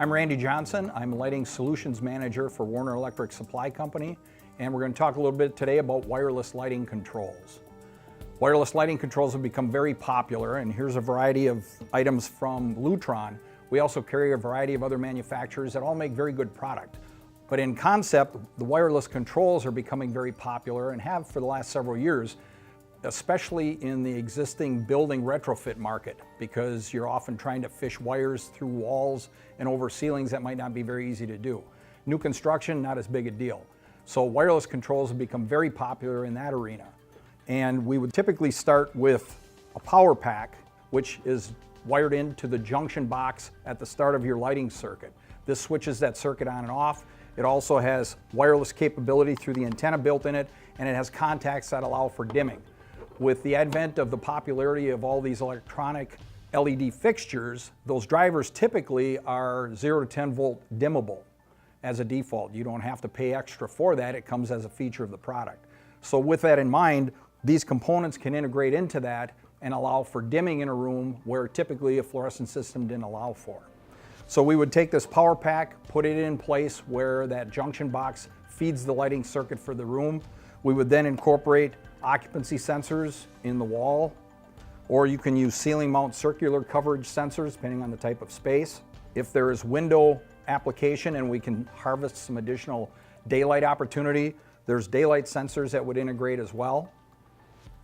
I'm Randy Johnson. I'm Lighting Solutions Manager for Warner Electric Supply Company, and we're going to talk a little bit today about wireless lighting controls. Wireless lighting controls have become very popular, and here's a variety of items from Lutron. We also carry a variety of other manufacturers that all make very good product. But in concept, the wireless controls are becoming very popular and have for the last several years, especially in the existing building retrofit market, because you're often trying to fish wires through walls and over ceilings that might not be very easy to do. New construction, not as big a deal. So wireless controls have become very popular in that arena. And we would typically start with a power pack, which is wired into the junction box at the start of your lighting circuit. This switches that circuit on and off. It also has wireless capability through the antenna built in it, and it has contacts that allow for dimming. With the advent of the popularity of all these electronic LED fixtures, those drivers typically are 0 to 10 volt dimmable as a default. You don't have to pay extra for that. It comes as a feature of the product. So with that in mind, these components can integrate into that and allow for dimming in a room where typically a fluorescent system didn't allow for. So we would take this power pack, put it in place where that junction box feeds the lighting circuit for the room. We would then incorporate occupancy sensors in the wall, or you can use ceiling mount circular coverage sensors depending on the type of space. If there is window application and we can harvest some additional daylight opportunity, there's daylight sensors that would integrate as well.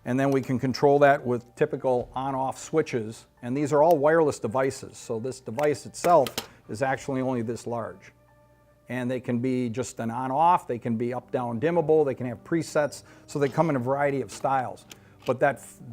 And then we can control that with typical on-off switches, and these are all wireless devices, so this device itself is actually only this large. And they can be just an on-off, they can be up-down dimmable, they can have presets, so they come in a variety of styles. But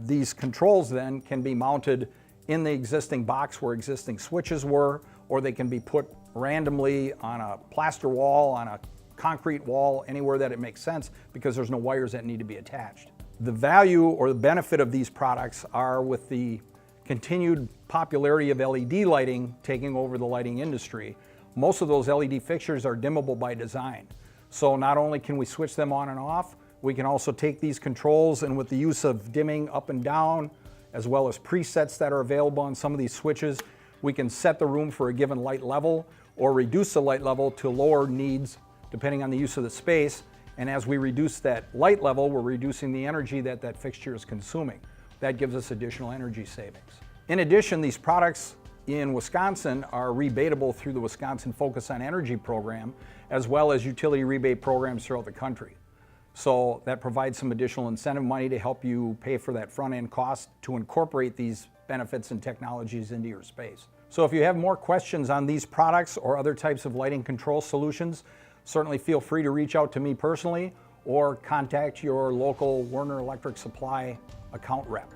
these controls then can be mounted in the existing box where existing switches were, or they can be put randomly on a plaster wall, on a concrete wall, anywhere that it makes sense, because there's no wires that need to be attached. The value or the benefit of these products are with the continued popularity of LED lighting taking over the lighting industry. Most of those LED fixtures are dimmable by design. So not only can we switch them on and off, we can also take these controls, and with the use of dimming up and down, as well as presets that are available on some of these switches, we can set the room for a given light level or reduce the light level to lower needs depending on the use of the space. And as we reduce that light level, we're reducing the energy that that fixture is consuming. That gives us additional energy savings. In addition, these products in Wisconsin are rebatable through the Wisconsin Focus on Energy program, as well as utility rebate programs throughout the country. So that provides some additional incentive money to help you pay for that front-end cost to incorporate these benefits and technologies into your space. So if you have more questions on these products or other types of lighting control solutions, certainly feel free to reach out to me personally or contact your local Warner Electric Supply account rep.